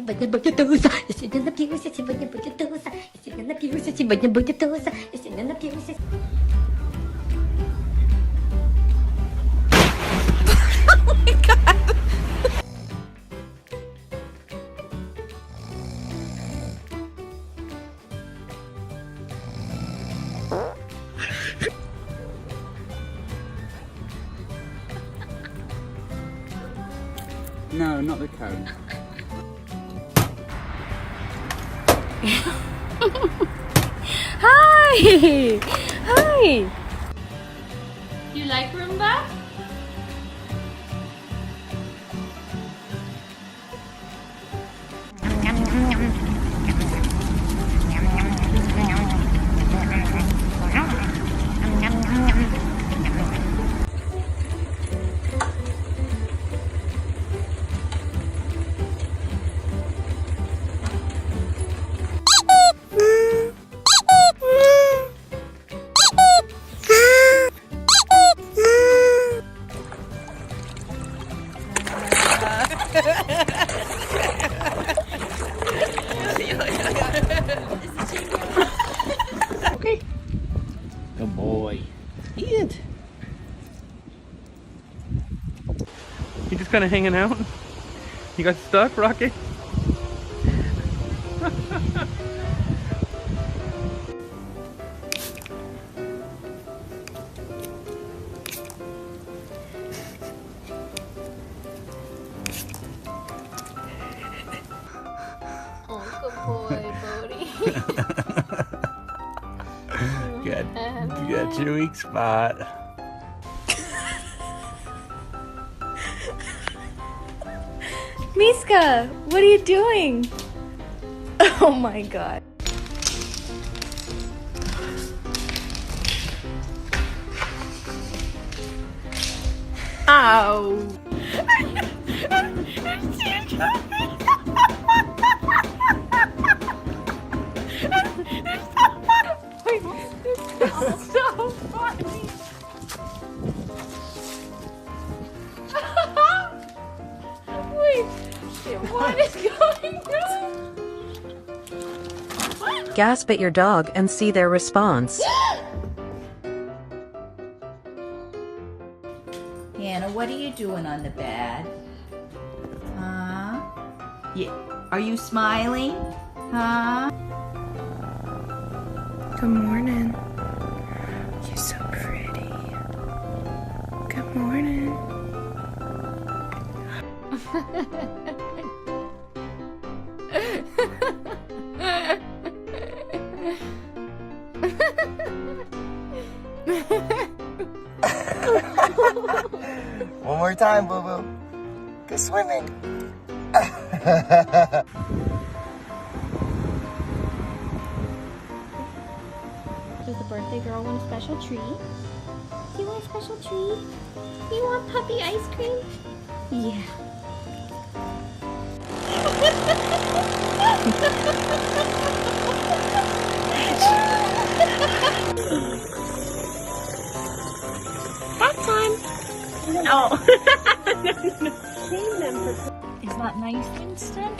сегодня будет туса. Я сегодня напьюсь, я сегодня будет туса. Я сегодня напьюсь, я сегодня будет туса. Я сегодня напьюсь. Oh my god. No, not the cone. Hi! Hi! You like Roomba? Okay. Good boy. Eat. You just kind of hanging out? You got stuck, Rocky? Oh, good boy, Bodie. Got your weak spot. Miska, what are you doing? Oh my god. Ow. So funny. Wait, what is going on? Gasp at your dog and see their response. Hannah, what are you doing on the bed? Huh? Yeah. Are you smiling? Huh? Good morning. You're so pretty. Good morning. One more time, boo boo. Go swimming. Does the birthday girl want a special treat? Do you want a special treat? You want puppy ice cream? Yeah. Bath time. No. Is that nice, Winston?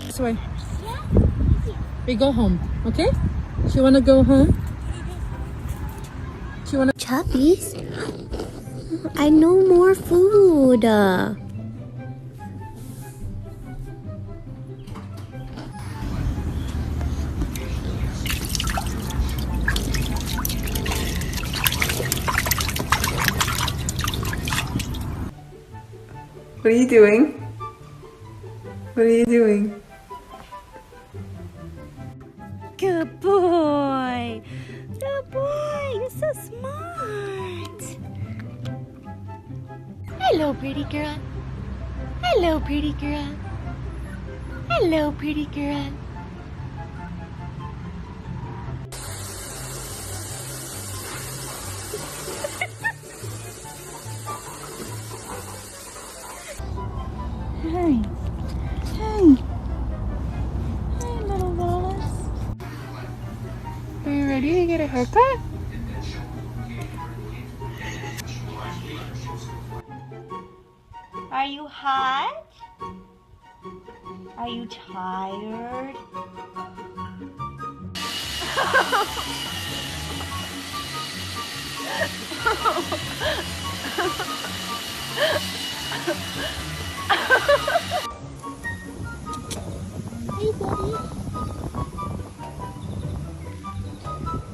This way. We go home, okay? She wanna go home? She wanna. Chubbies, I know more food. What are you doing? What are you doing? Good boy. Good boy. You're so smart. Hello, pretty girl. Hello, pretty girl. Hello, pretty girl. Hey. Hey. Hey, little Wallace. Peppa? Are you hot? Are you tired?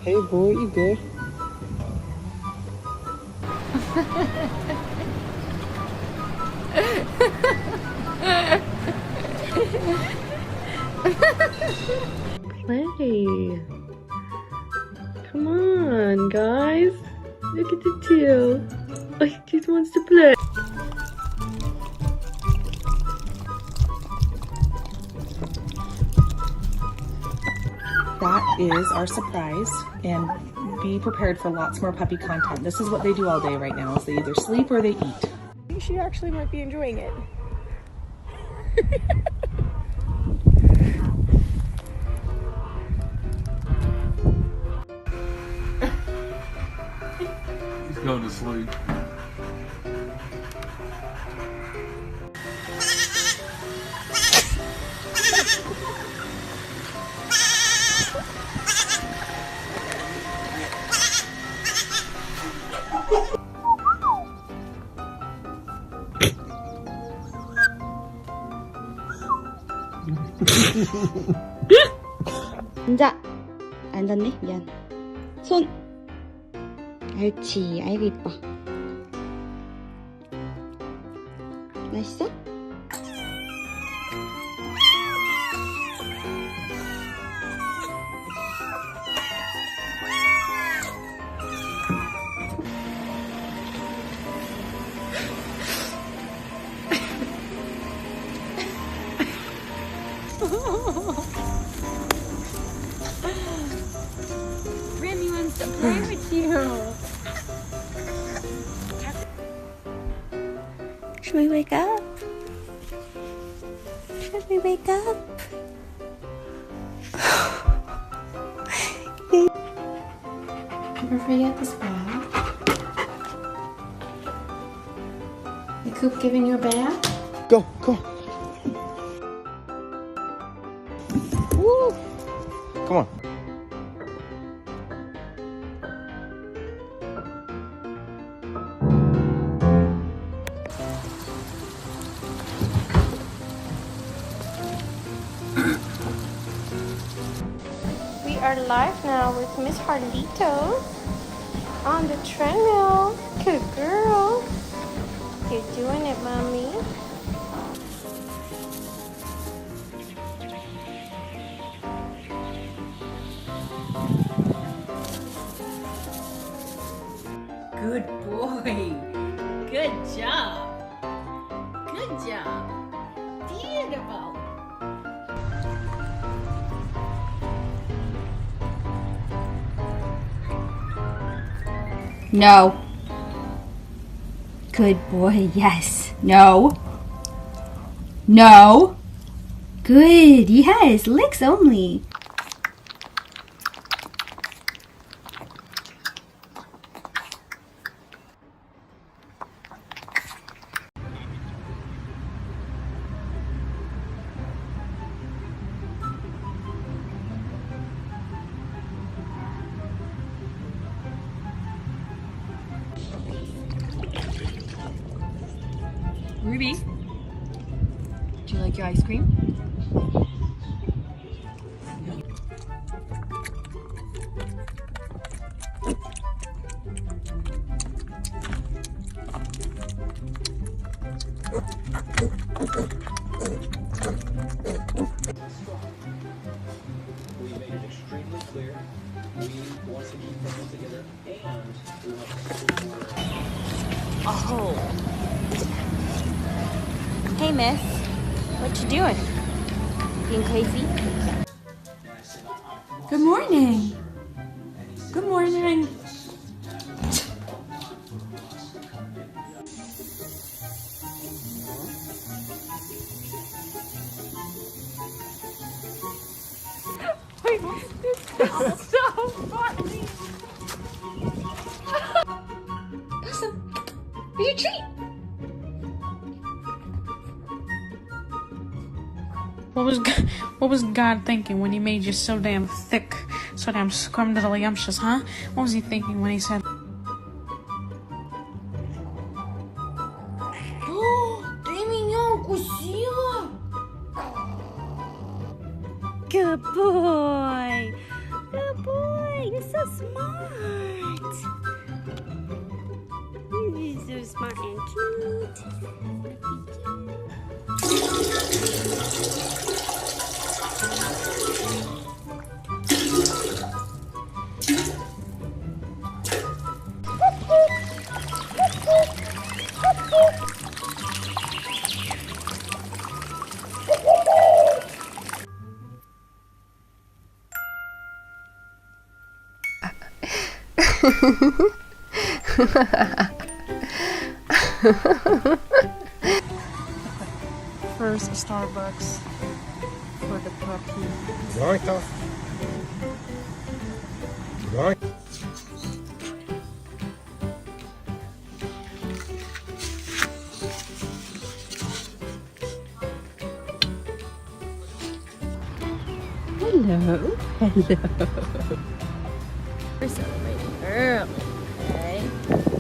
Hey boy, you good? Play. Come on, guys. Look at the two. Oh, he just wants to play. That is our surprise, and be prepared for lots more puppy content. This is what they do all day right now, is they either sleep or they eat. She actually might be enjoying it. He's going to sleep. 앉아. 앉았네? 미안. 손. 옳지. 아이고 이뻐. 맛있어? Remy wants to play with you. Should we wake up? Should we wake up? Never forget this bag. The coop giving you a bath? Go, go. Woo. Come on. We are live now with Miss Harlito on the treadmill. Good girl. You're doing it, mommy. Good boy. Good job. Good job. Beautiful. No. Good boy, yes. No. No. Good, yes. Licks only. Ruby, do you like your ice cream? We made it extremely clear. We want to keep people together, and we want to Oh. Hey, miss. What you doing? Being crazy? Good morning. Good morning. Wait, this is so funny. treat. What was God thinking when he made you so damn thick, so damn scrumdiddlyumptious, huh? What was he thinking when he said, Good boy. Good boy. You're so smart. You're so smart and cute. first Starbucks for the puppy? Right off. Right. Hello. We're celebrating early, okay?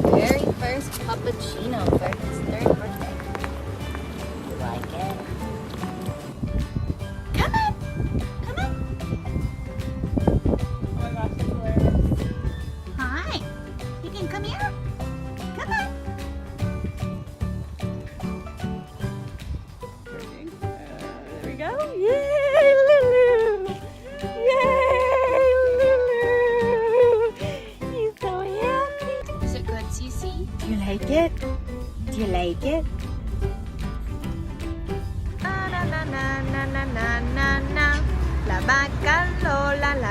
Very first puppuccino for his 3rd birthday. You like it? Come on! Come on! Oh my gosh, that's hilarious. Hi! You can come here? Come on! There we go. Yay, Lulu! Yay, Lulu! He's so happy. Is it good, Cece? Do you like it? Do you like it? Na na na na na na na na na. La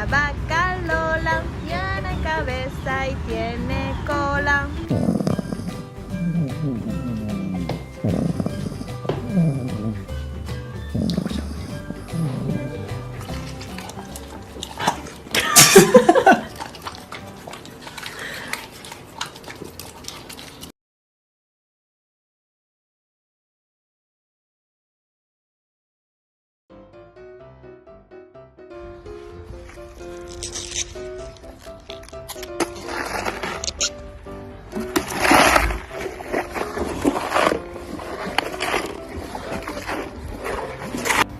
vaca Lola tiene cabeza y tiene cola.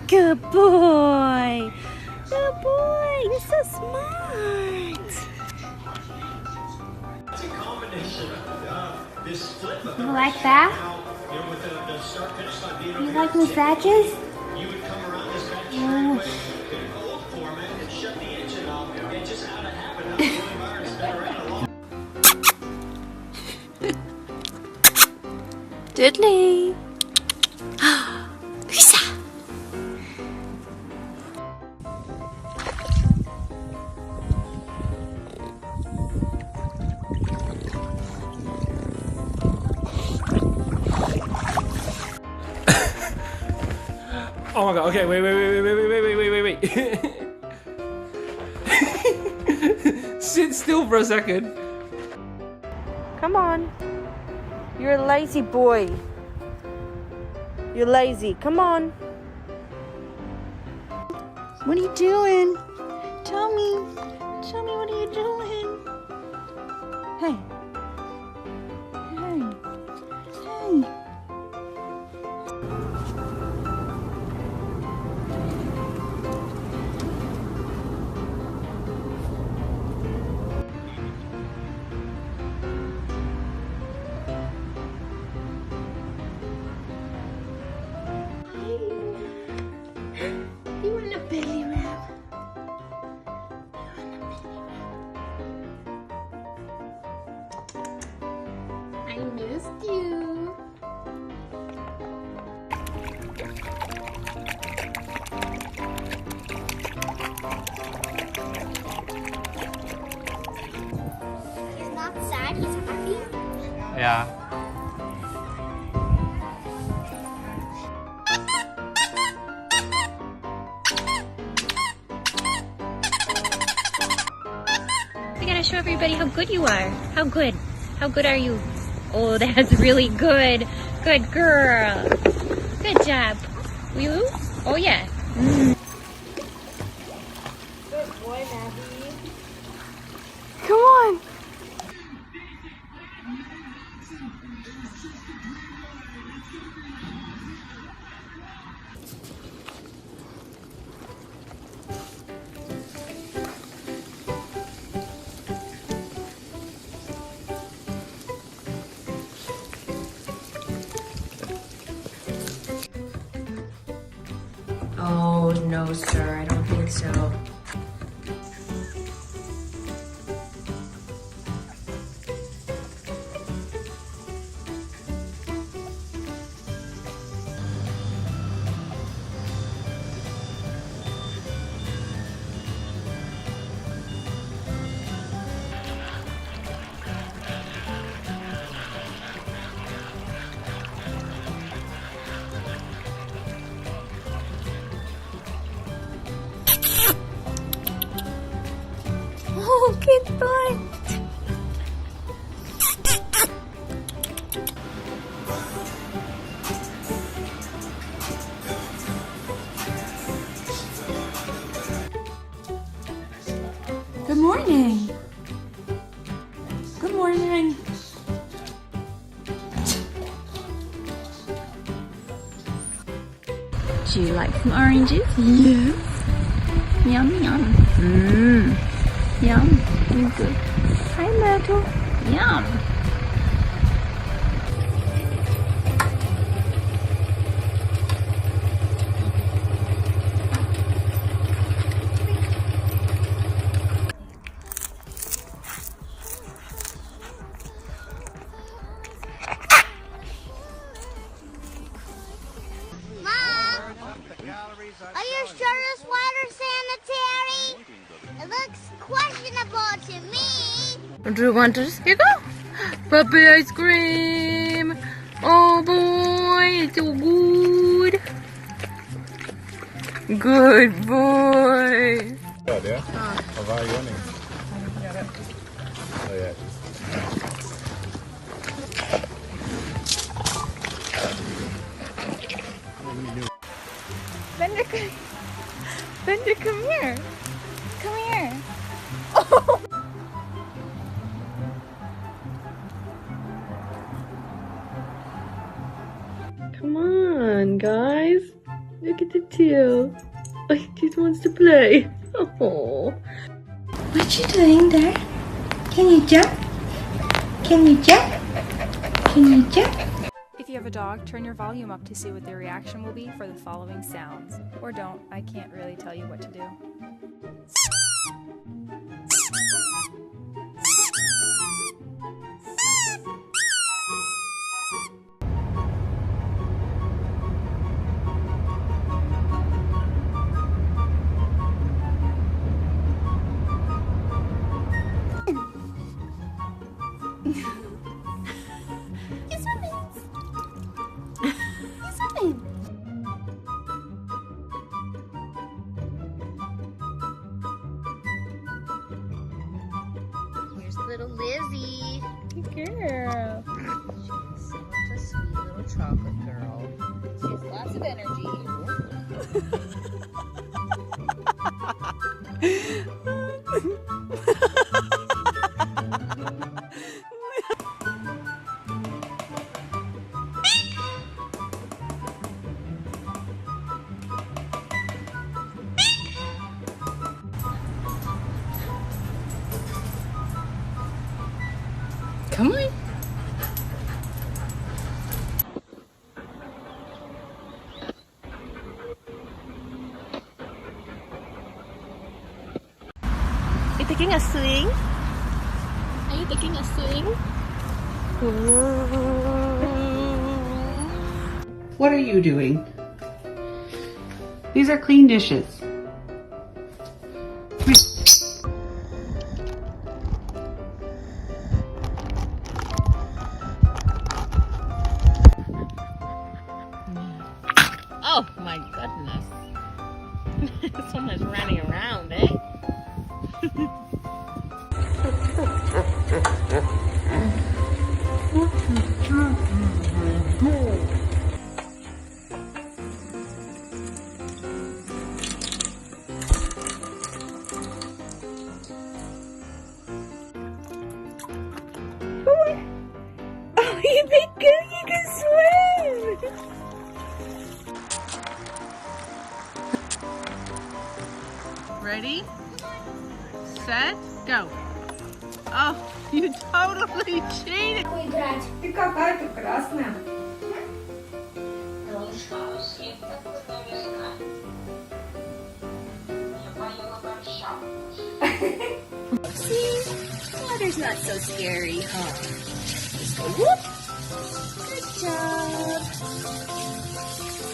Good boy. Good boy. You're so smart. You like that? You like massages? Diddley. Lisa. Oh my god, okay, wait. Sit still for a second. Come on. You're a lazy boy. You're lazy. Come on. What are you doing? Tell me. Tell me, what are you doing? Hey. Hey. Hey. You want a belly rub? I missed you. He's not sad, he's happy. Yeah. We gotta show everybody how good you are. How good? How good are you? Oh, that's really good. Good girl. Good job. You? Oh, yeah. Good boy, Nabby. Come on. Oh, no, sir. I don't think so. Oh, good boy. Good morning. Good morning. Do you like some oranges? Yes. Yum, yum. Yum. You're good. Hi, Myrtle. Yum. Are you sure this water's sanitary? It looks questionable to me. Do you want this? Here you go. Puppy ice cream. Oh boy, it's so good. Good boy. Ja. Av varje ordning. Ja. Bender, come here. Come here. Come on, guys. Look at the tail. Oh, he just wants to play. Oh. What you doing there? Can you jump? Can you jump? Can you jump? If you have a dog, turn your volume up to see what their reaction will be for the following sounds. Or don't, I can't really tell you what to do. Here's little Lizzie. Good girl. She's such a sweet little chocolate girl. She has lots of energy. Come on. You taking a swing? Are you taking a swing? What are you doing? These are clean dishes. Oh my goodness. So much running around, eh? Ready? Set, go. Oh, you totally cheated. Ты какая ты красная. See? Water's not so scary, huh? Just go whoop. Good job.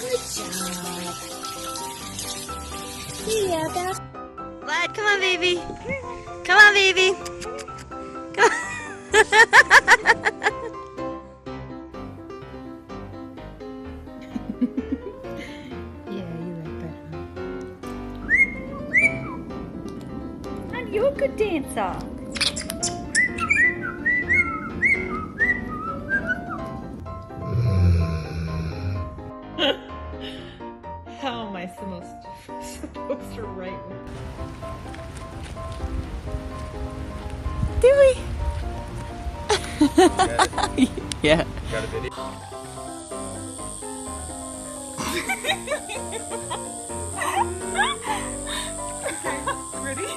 Good job. Yeah, that's... Vlad, come on, baby. Come on, baby. Come on. You're a good dancer. How am I supposed to write? Dewey. Yeah. Got a video? Ready?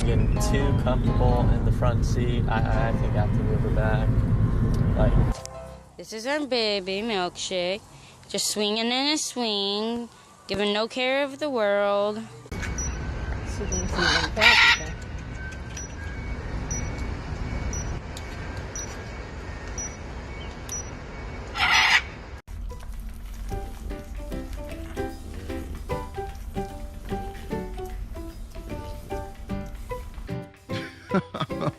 Getting too comfortable in the front seat. I think I have to move her back. Like. This is our baby Milkshake, just swinging in a swing, giving no care of the world.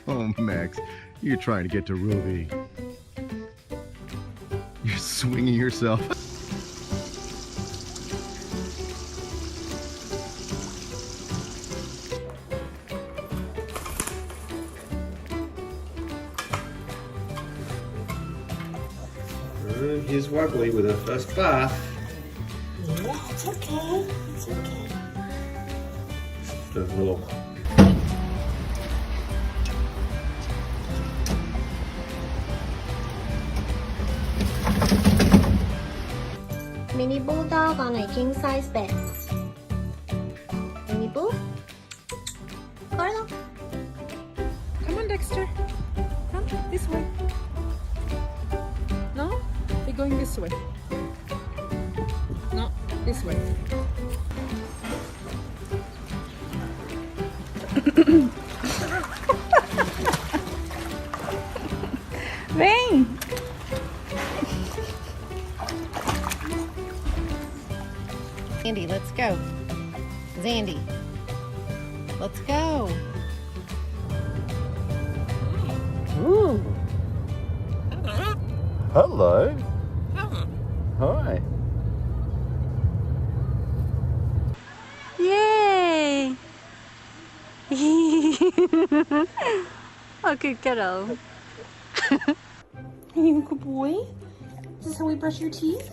Oh, Max, you're trying to get to Ruby. You're swinging yourself. Here's Wuggly with her first bath. Yeah, it's okay. It's okay. Just a little. Mini bulldog on a king size bed. Mini boo? Carlo? Come on, Dexter. Come this way. No? They're going this way. No, this way. Vem! Zandy, let's go. Zandy, let's go. Ooh. Hello. Hi. Yay! Oh, good kiddo. Are you a good boy? Is this how we brush your teeth?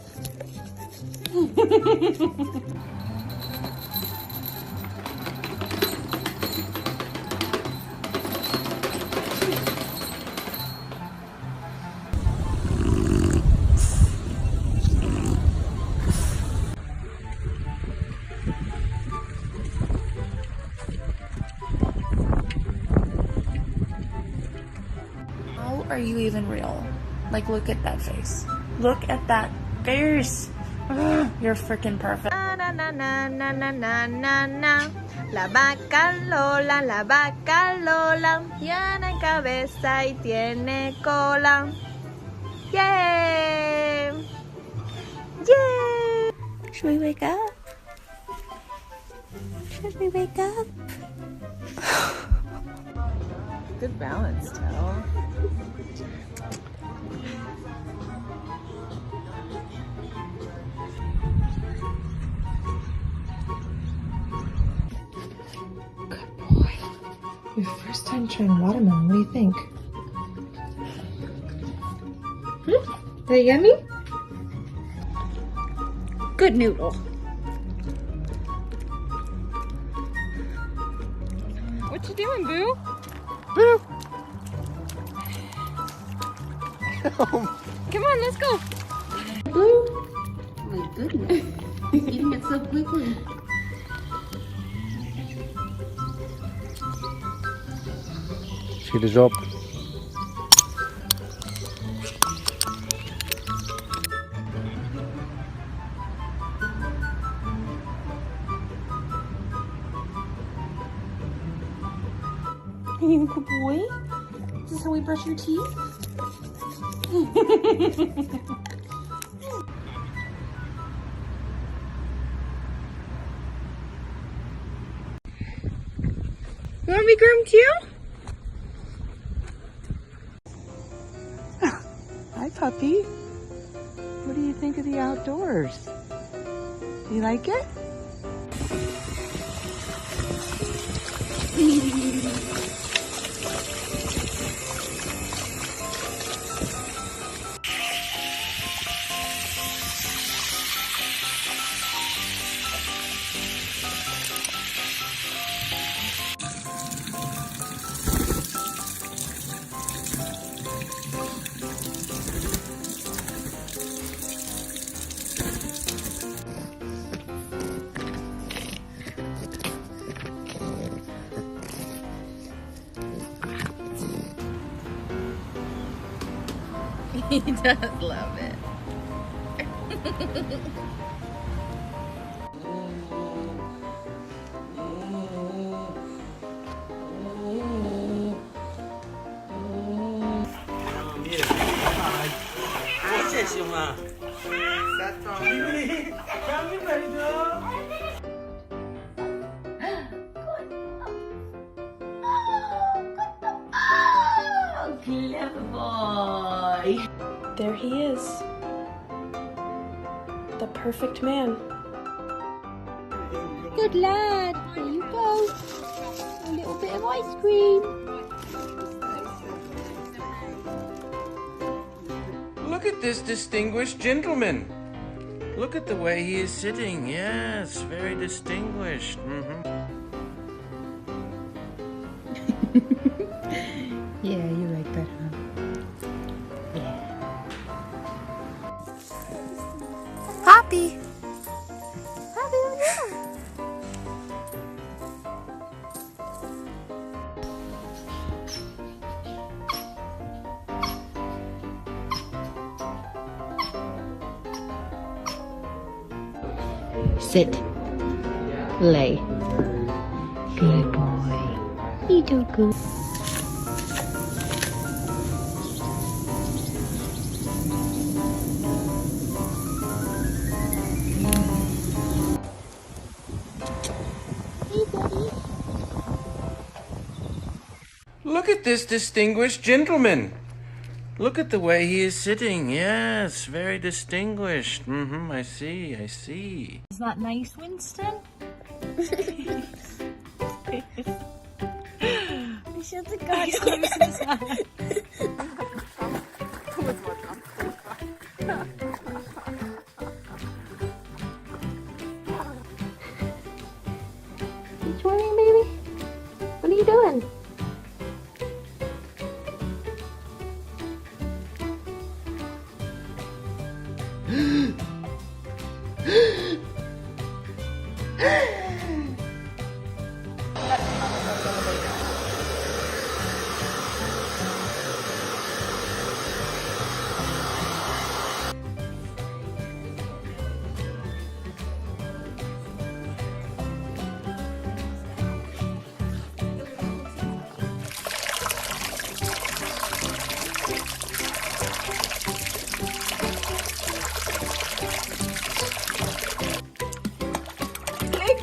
How are you even real? Like, look at that face. Look at that face. Ugh, you're freaking perfect. Na na na na na na na na. La vaca Lola, la vaca Lola. Tiene cabeza y tiene cola. Yay! Yay! Should we wake up? Should we wake up? Good balance, Tell. Your first time trying watermelon, what do you think? Are they yummy? Good noodle. What you doing, Boo? Boo! Come on, let's go. Blue. Oh my goodness. Eating it so quickly. Good job. Are you a good boy? Is this how we brush your teeth? You want to be groomed too? Hi, puppy. What do you think of the outdoors? You like it? He does love it. Oh, clever boy. There he is. The perfect man. Good lad. There you go. A little bit of ice cream. Look at this distinguished gentleman. Look at the way he is sitting. Yes, very distinguished. Yeah, you like that, huh? Poppy. Sit. Lay. Good boy. You do good. Look at this distinguished gentleman. Look at the way he is sitting. Yes, very distinguished. I see, I see. Is that nice, Winston? He should have got close to his eye. You twerking, baby? What are you doing?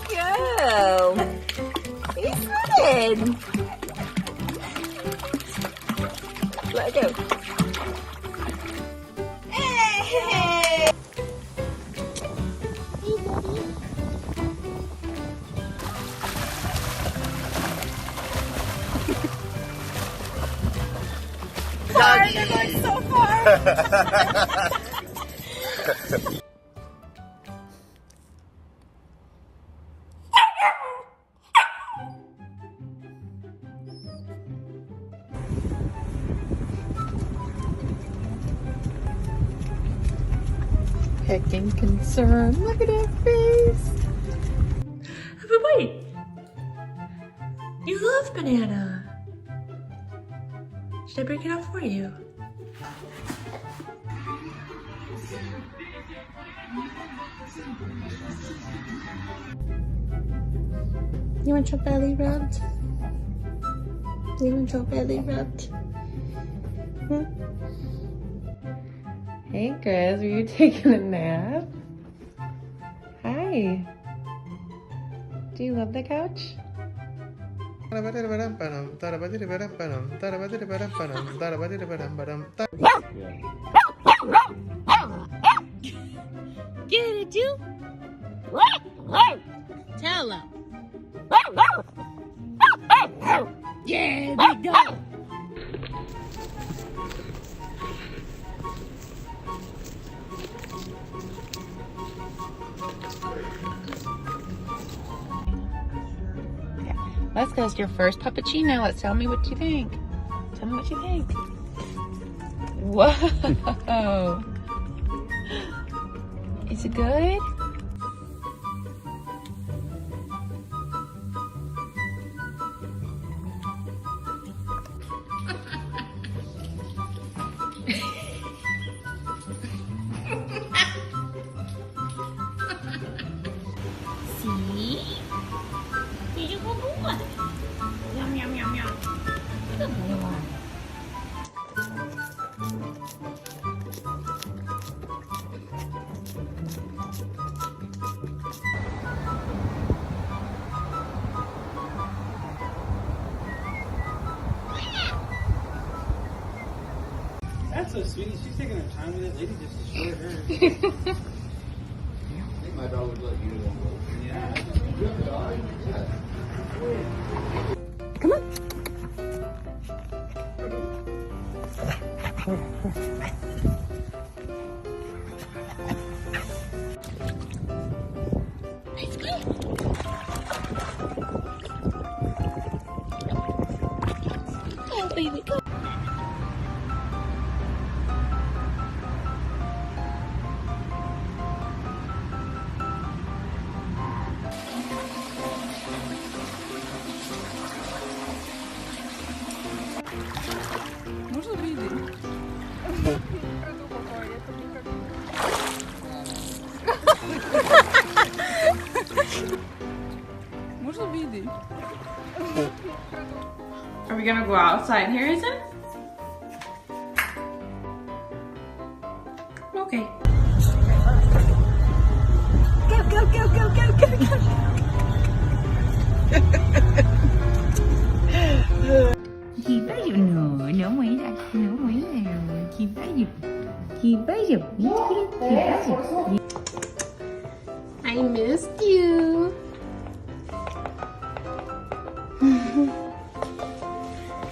Go! He's running! Let go. Hey! Sorry, they're going so far! checking concern. Look at that face. But wait. You love banana. Should I break it out for you? You want your belly rubbed? You want your belly rubbed? Hmm? Hey, Chris, were you taking a nap? Hi. Do you love the couch? Get it, you? Tell him. Yeah, big dog. Let's go. It's your first puppuccino. Let's tell me what you think. Tell me what you think. Whoa. Is it good? See? Here's your good boy. Yum, yum, yum, yum. Good boy. That's so sweet. She's taking her time with it. Lady just destroyed her. I think my dog would let you go. Yeah. Good dog. Yeah. Come on. Let's go. Oh, baby, go. Можно видеть? Можно видеть? Are we gonna go outside, Harrison? Okay. Go, go, go, go, go, go, go. Chị bá giùm nữa, nữa mấy đã, nữa mấy nào, chị bá giùm, chị bá giùm, chị bá giùm. I missed you.